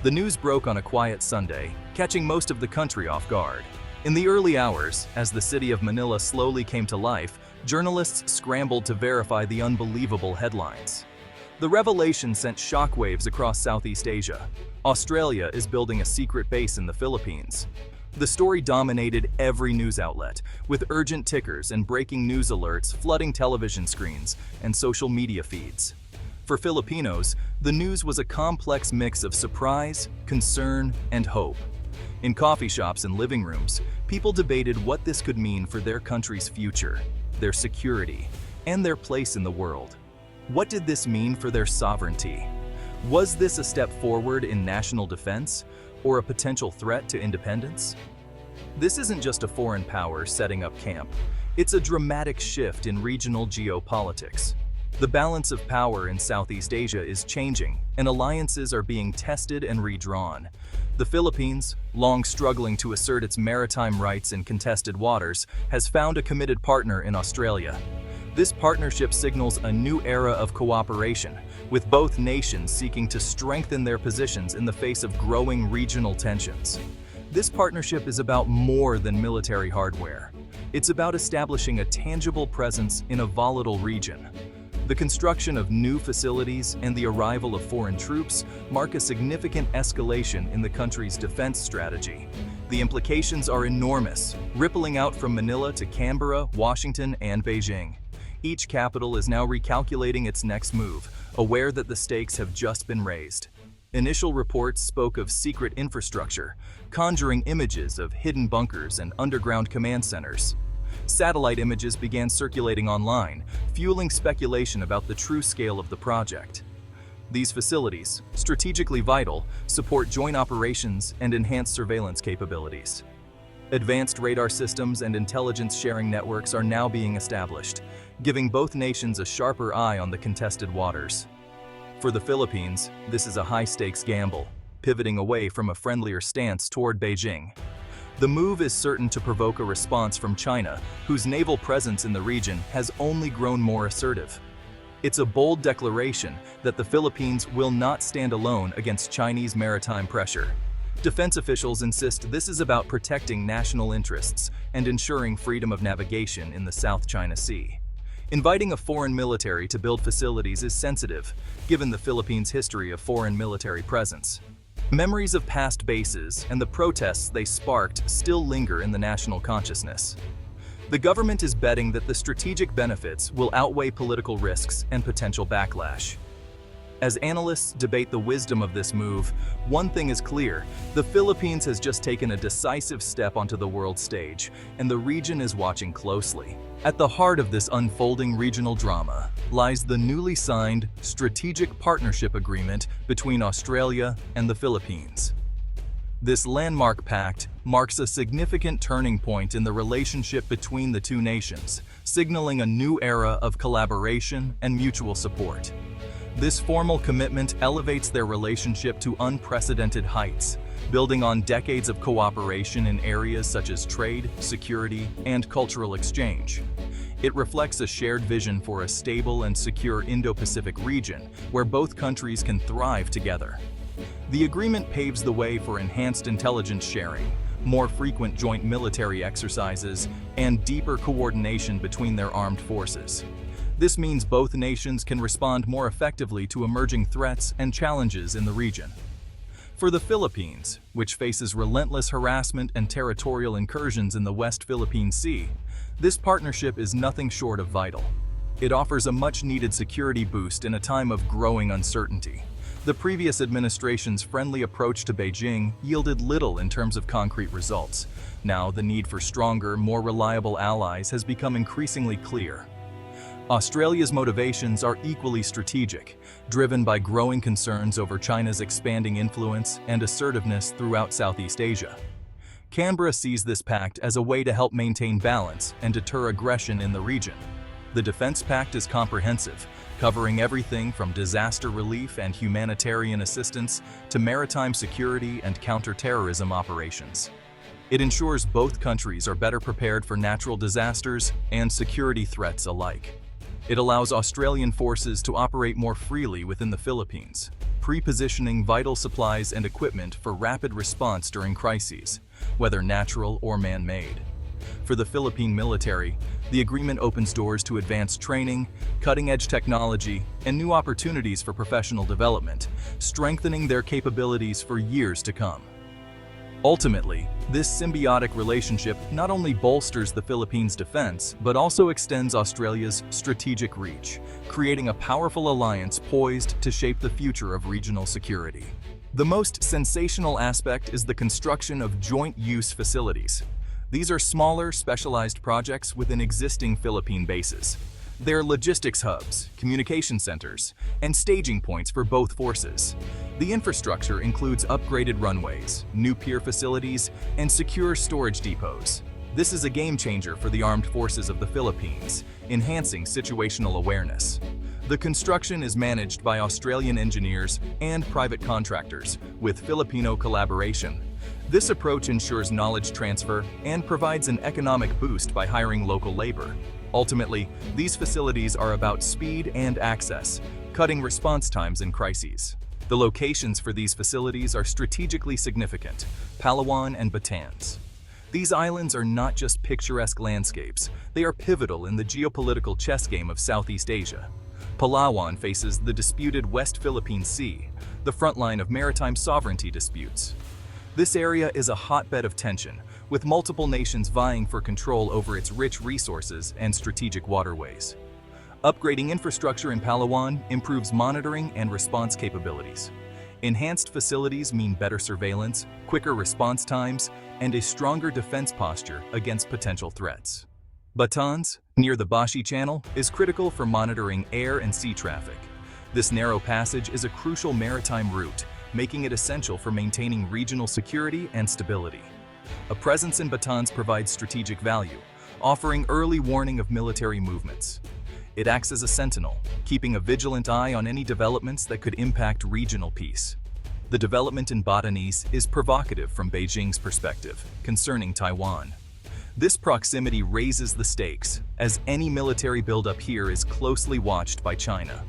The news broke on a quiet Sunday, catching most of the country off guard. In the early hours, as the city of Manila slowly came to life, journalists scrambled to verify the unbelievable headlines. The revelation sent shockwaves across Southeast Asia. Australia is building a secret base in the Philippines. The story dominated every news outlet, with urgent tickers and breaking news alerts flooding television screens and social media feeds. For Filipinos, the news was a complex mix of surprise, concern, and hope. In coffee shops and living rooms, people debated what this could mean for their country's future, their security, and their place in the world. What did this mean for their sovereignty? Was this a step forward in national defense, or a potential threat to independence? This isn't just a foreign power setting up camp. It's a dramatic shift in regional geopolitics. The balance of power in Southeast Asia is changing, and alliances are being tested and redrawn. The Philippines, long struggling to assert its maritime rights in contested waters, has found a committed partner in Australia. This partnership signals a new era of cooperation, with both nations seeking to strengthen their positions in the face of growing regional tensions. This partnership is about more than military hardware. It's about establishing a tangible presence in a volatile region. The construction of new facilities and the arrival of foreign troops mark a significant escalation in the country's defense strategy. The implications are enormous, rippling out from Manila to Canberra, Washington, and Beijing. Each capital is now recalculating its next move, aware that the stakes have just been raised. Initial reports spoke of secret infrastructure, conjuring images of hidden bunkers and underground command centers. Satellite images began circulating online, fueling speculation about the true scale of the project. These facilities, strategically vital, support joint operations and enhanced surveillance capabilities. Advanced radar systems and intelligence sharing networks are now being established, giving both nations a sharper eye on the contested waters. For the Philippines, this is a high-stakes gamble, pivoting away from a friendlier stance toward Beijing. The move is certain to provoke a response from China, whose naval presence in the region has only grown more assertive. It's a bold declaration that the Philippines will not stand alone against Chinese maritime pressure. Defense officials insist this is about protecting national interests and ensuring freedom of navigation in the South China Sea. Inviting a foreign military to build facilities is sensitive, given the Philippines' history of foreign military presence. Memories of past bases and the protests they sparked still linger in the national consciousness. The government is betting that the strategic benefits will outweigh political risks and potential backlash. As analysts debate the wisdom of this move, one thing is clear: the Philippines has just taken a decisive step onto the world stage, and the region is watching closely. At the heart of this unfolding regional drama lies the newly signed Strategic Partnership Agreement between Australia and the Philippines. This landmark pact marks a significant turning point in the relationship between the two nations, signaling a new era of collaboration and mutual support. This formal commitment elevates their relationship to unprecedented heights, building on decades of cooperation in areas such as trade, security, and cultural exchange. It reflects a shared vision for a stable and secure Indo-Pacific region where both countries can thrive together. The agreement paves the way for enhanced intelligence sharing, more frequent joint military exercises, and deeper coordination between their armed forces. This means both nations can respond more effectively to emerging threats and challenges in the region. For the Philippines, which faces relentless harassment and territorial incursions in the West Philippine Sea, this partnership is nothing short of vital. It offers a much-needed security boost in a time of growing uncertainty. The previous administration's friendly approach to Beijing yielded little in terms of concrete results. Now, the need for stronger, more reliable allies has become increasingly clear. Australia's motivations are equally strategic, driven by growing concerns over China's expanding influence and assertiveness throughout Southeast Asia. Canberra sees this pact as a way to help maintain balance and deter aggression in the region. The Defense Pact is comprehensive, covering everything from disaster relief and humanitarian assistance to maritime security and counter-terrorism operations. It ensures both countries are better prepared for natural disasters and security threats alike. It allows Australian forces to operate more freely within the Philippines, pre-positioning vital supplies and equipment for rapid response during crises, whether natural or man-made. For the Philippine military, the agreement opens doors to advanced training, cutting-edge technology, and new opportunities for professional development, strengthening their capabilities for years to come. Ultimately, this symbiotic relationship not only bolsters the Philippines' defense, but also extends Australia's strategic reach, creating a powerful alliance poised to shape the future of regional security. The most sensational aspect is the construction of joint-use facilities. These are smaller, specialized projects within existing Philippine bases. They're logistics hubs, communication centers, and staging points for both forces. The infrastructure includes upgraded runways, new pier facilities, and secure storage depots. This is a game changer for the armed forces of the Philippines, enhancing situational awareness. The construction is managed by Australian engineers and private contractors, with Filipino collaboration. This approach ensures knowledge transfer and provides an economic boost by hiring local labor. Ultimately, these facilities are about speed and access, cutting response times in crises. The locations for these facilities are strategically significant: Palawan and Batan's. These islands are not just picturesque landscapes, they are pivotal in the geopolitical chess game of Southeast Asia. Palawan faces the disputed West Philippine Sea, the front line of maritime sovereignty disputes. This area is a hotbed of tension, with multiple nations vying for control over its rich resources and strategic waterways. Upgrading infrastructure in Palawan improves monitoring and response capabilities. Enhanced facilities mean better surveillance, quicker response times, and a stronger defense posture against potential threats. Batan's, near the Bashi Channel, is critical for monitoring air and sea traffic. This narrow passage is a crucial maritime route, making it essential for maintaining regional security and stability. A presence in Batan's provides strategic value, offering early warning of military movements. It acts as a sentinel, keeping a vigilant eye on any developments that could impact regional peace. The development in Batanes is provocative from Beijing's perspective, concerning Taiwan. This proximity raises the stakes, as any military buildup here is closely watched by China.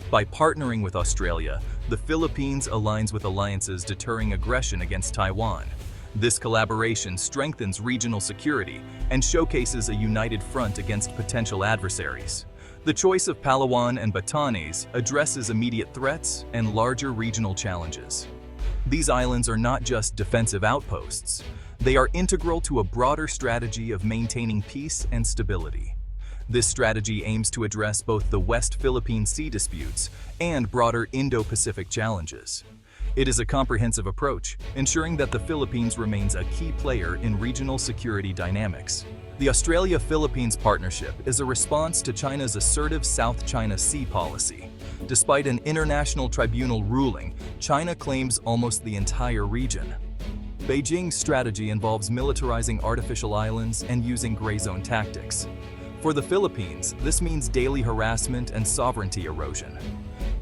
By partnering with Australia, the Philippines aligns with alliances deterring aggression against Taiwan. This collaboration strengthens regional security and showcases a united front against potential adversaries. The choice of Palawan and Batanes addresses immediate threats and larger regional challenges. These islands are not just defensive outposts, they are integral to a broader strategy of maintaining peace and stability. This strategy aims to address both the West Philippine Sea disputes and broader Indo-Pacific challenges. It is a comprehensive approach, ensuring that the Philippines remains a key player in regional security dynamics. The Australia-Philippines partnership is a response to China's assertive South China Sea policy. Despite an international tribunal ruling, China claims almost the entire region. Beijing's strategy involves militarizing artificial islands and using gray zone tactics. For the Philippines, this means daily harassment and sovereignty erosion.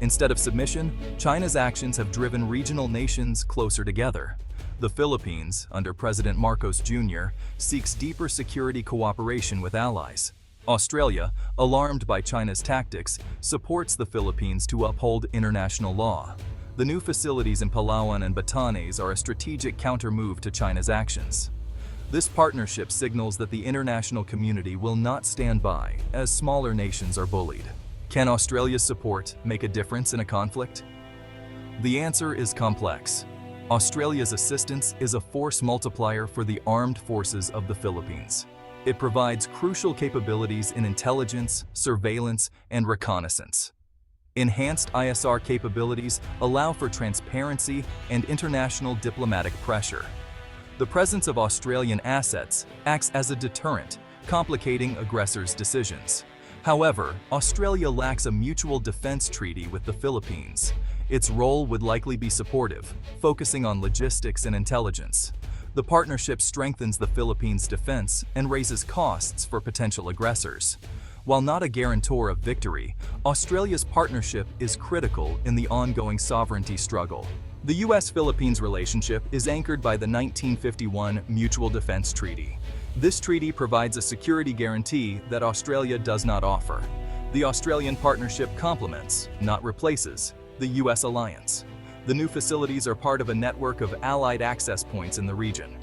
Instead of submission, China's actions have driven regional nations closer together. The Philippines, under President Marcos Jr., seeks deeper security cooperation with allies. Australia, alarmed by China's tactics, supports the Philippines to uphold international law. The new facilities in Palawan and Batanes are a strategic countermove to China's actions. This partnership signals that the international community will not stand by as smaller nations are bullied. Can Australia's support make a difference in a conflict? The answer is complex. Australia's assistance is a force multiplier for the armed forces of the Philippines. It provides crucial capabilities in intelligence, surveillance, and reconnaissance. Enhanced ISR capabilities allow for transparency and international diplomatic pressure. The presence of Australian assets acts as a deterrent, complicating aggressors' decisions. However, Australia lacks a mutual defense treaty with the Philippines. Its role would likely be supportive, focusing on logistics and intelligence. The partnership strengthens the Philippines' defense and raises costs for potential aggressors. While not a guarantor of victory, Australia's partnership is critical in the ongoing sovereignty struggle. The U.S.-Philippines relationship is anchored by the 1951 Mutual Defense Treaty. This treaty provides a security guarantee that Australia does not offer. The Australian partnership complements, not replaces, the U.S. alliance. The new facilities are part of a network of allied access points in the region.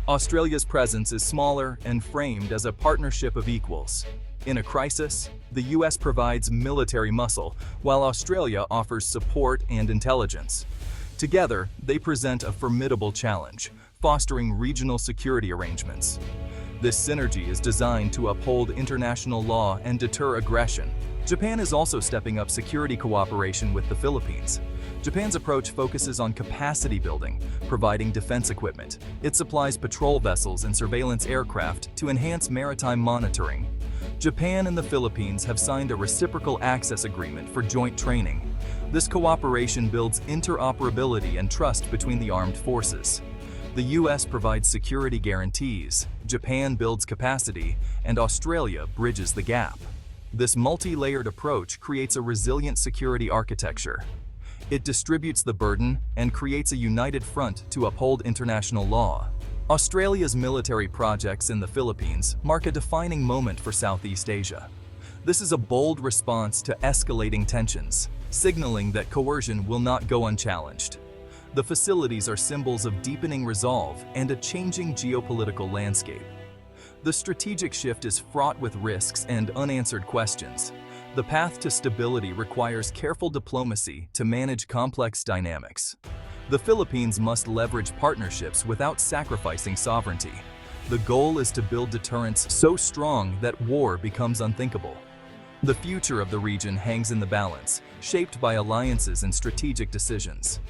Australia's presence is smaller and framed as a partnership of equals. In a crisis, the US provides military muscle, while Australia offers support and intelligence. Together, they present a formidable challenge, fostering regional security arrangements. This synergy is designed to uphold international law and deter aggression. Japan is also stepping up security cooperation with the Philippines. Japan's approach focuses on capacity building, providing defense equipment. It supplies patrol vessels and surveillance aircraft to enhance maritime monitoring. Japan and the Philippines have signed a reciprocal access agreement for joint training. This cooperation builds interoperability and trust between the armed forces. The US provides security guarantees, Japan builds capacity, and Australia bridges the gap. This multi-layered approach creates a resilient security architecture. It distributes the burden and creates a united front to uphold international law. Australia's military projects in the Philippines mark a defining moment for Southeast Asia. This is a bold response to escalating tensions, signaling that coercion will not go unchallenged. The facilities are symbols of deepening resolve and a changing geopolitical landscape. The strategic shift is fraught with risks and unanswered questions. The path to stability requires careful diplomacy to manage complex dynamics. The Philippines must leverage partnerships without sacrificing sovereignty. The goal is to build deterrence so strong that war becomes unthinkable. The future of the region hangs in the balance, shaped by alliances and strategic decisions.